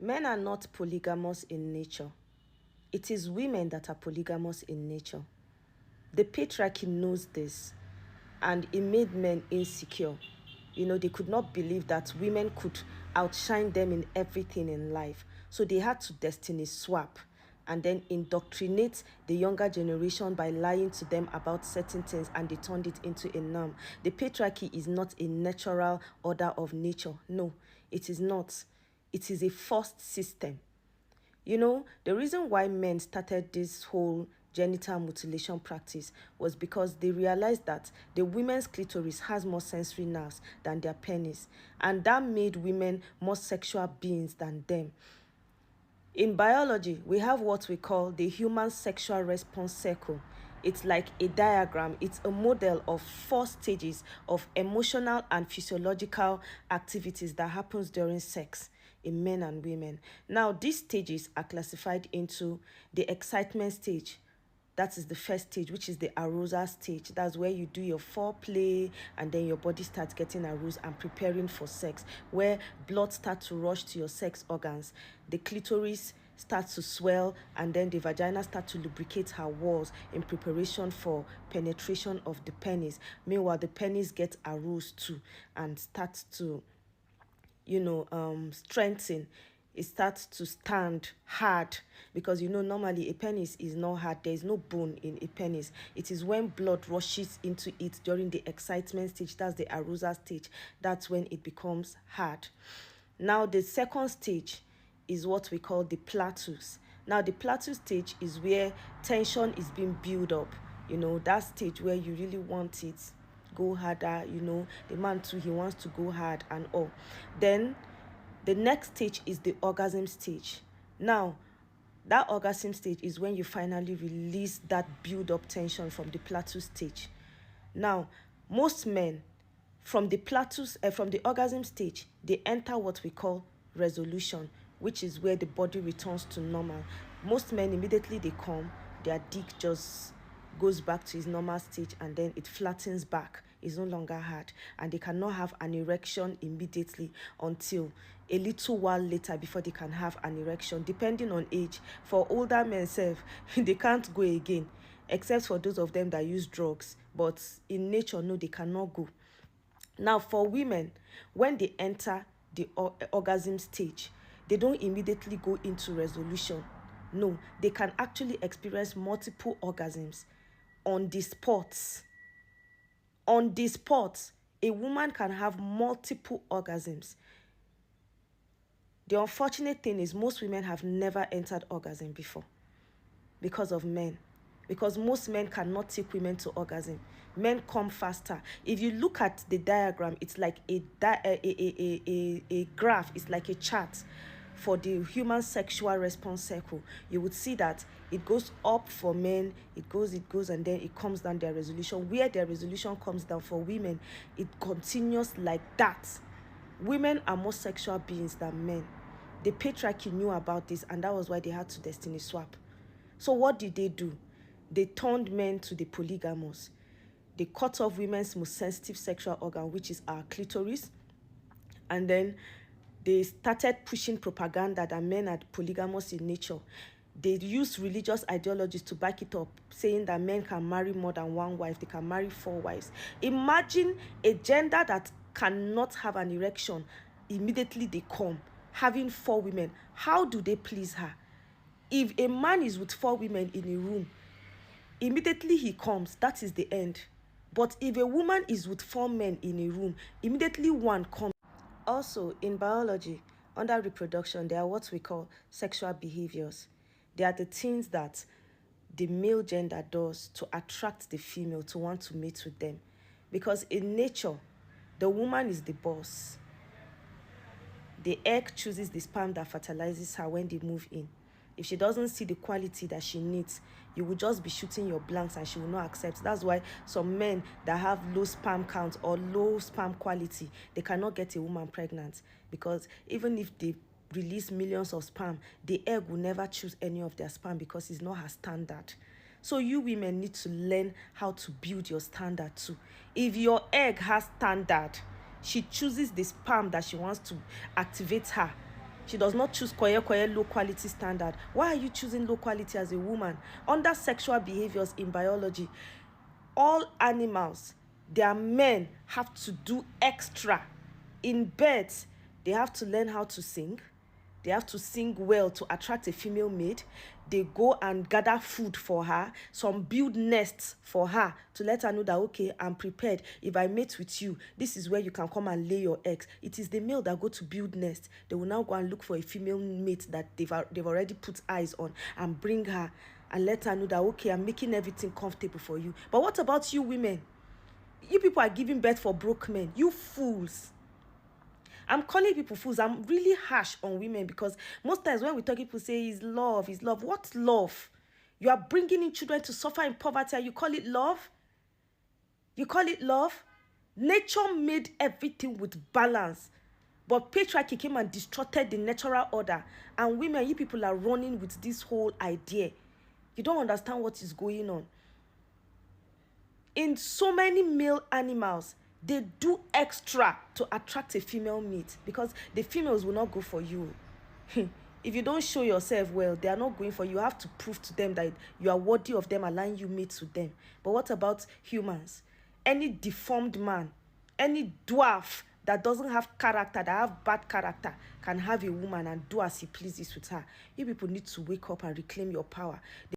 Men are not polygamous in nature. It is women that are polygamous in nature. The patriarchy knows this, and it made men insecure. They could not believe that women could outshine them in everything in life. So they had to destiny swap and then indoctrinate the younger generation by lying to them about certain things, and they turned it into a norm. The patriarchy is not a natural order of nature. No, it is not. It is a forced system. The reason why men started this whole genital mutilation practice was because they realized that the women's clitoris has more sensory nerves than their penis, and that made women more sexual beings than them. In biology, we have what we call the human sexual response cycle. It's like a diagram. It's a model of 4 stages of emotional and physiological activities that happens during sex in men and women. Now, these stages are classified into the excitement stage. That is the first stage, which is the arousal stage. That's where you do your foreplay and then your body starts getting aroused and preparing for sex, where blood starts to rush to your sex organs. The clitoris starts to swell, and then the vagina starts to lubricate her walls in preparation for penetration of the penis. Meanwhile, the penis gets aroused too and starts to strengthen. It starts to stand hard, because normally a penis is not hard. There is no bone in a penis. It is when blood rushes into it during the excitement stage, that's the arousal stage, that's when it becomes hard. Now, the second stage is what we call the plateaus. Now, the plateau stage is where tension is being built up. That stage where you really want it go harder. The man too, he wants to go hard and all. Then the next stage is the orgasm stage. Now, that orgasm stage is when you finally release that build up tension from the plateau stage. Now, most men from the orgasm stage, they enter what we call resolution, which is where the body returns to normal. Most men, immediately they come, their dick just goes back to its normal stage, and then it flattens back. It's no longer hard, and they cannot have an erection immediately until a little while later before they can have an erection, depending on age. For older men they can't go again, except for those of them that use drugs, but in nature, no, they cannot go. Now, for women, when they enter the orgasm stage, they don't immediately go into resolution. No, they can actually experience multiple orgasms on the spot. On the spot, a woman can have multiple orgasms. The unfortunate thing is most women have never entered orgasm before because of men. Because most men cannot take women to orgasm. Men come faster. If you look at the diagram, it's like a graph. It's like a chart for the human sexual response cycle. You would see that it goes up for men, it goes, and then it comes down their resolution. Where their resolution comes down for women, it continues like that. Women are more sexual beings than men. The patriarchy knew about this, and that was why they had to destiny swap. So what did they do? They turned men to the polygamous. They cut off women's most sensitive sexual organ, which is our clitoris. And then they started pushing propaganda that men are polygamous in nature. They used religious ideologies to back it up, saying that men can marry more than one wife. They can marry 4 wives. Imagine a gender that cannot have an erection. Immediately they come, having 4 women. How do they please her? If a man is with 4 women in a room, immediately he comes, that is the end. But if a woman is with 4 men in a room, immediately one comes. Also, in biology, under reproduction, there are what we call sexual behaviors. They are the things that the male gender does to attract the female to want to mate with them. Because in nature, the woman is the boss. The egg chooses the sperm that fertilizes her when they move in. If she doesn't see the quality that she needs, you will just be shooting your blanks and she will not accept. That's why some men that have low sperm count or low sperm quality, they cannot get a woman pregnant, because even if they release millions of sperm, the egg will never choose any of their sperm because it's not her standard. So you women need to learn how to build your standard too. If your egg has standard, she chooses the sperm that she wants to activate her. She does not choose koye low quality standard. Why are you choosing low quality as a woman? Under sexual behaviors in biology, all animals, their men have to do extra. In birds, they have to learn how to sing. They have to sing well to attract a female mate. They go and gather food for her. Some build nests for her to let her know that, okay, I'm prepared. If I mate with you, this is where you can come and lay your eggs. It is the male that go to build nests. They will now go and look for a female mate that they've already put eyes on and bring her and let her know that, okay, I'm making everything comfortable for you. But what about you women? You people are giving birth for broke men. You fools. I'm calling people fools. I'm really harsh on women because most times when we talk, people say is love, is love. What love? You are bringing in children to suffer in poverty and you call it love? You call it love? Nature made everything with balance. But patriarchy came and distorted the natural order. And women, you people are running with this whole idea. You don't understand what is going on. In so many male animals, they do extra to attract a female mate because the females will not go for you. If you don't show yourself well, they are not going for you. You have to prove to them that you are worthy of them allowing you mates with them. But what about humans? Any deformed man, any dwarf that doesn't have character, that have bad character, can have a woman and do as he pleases with her. You people need to wake up and reclaim your power.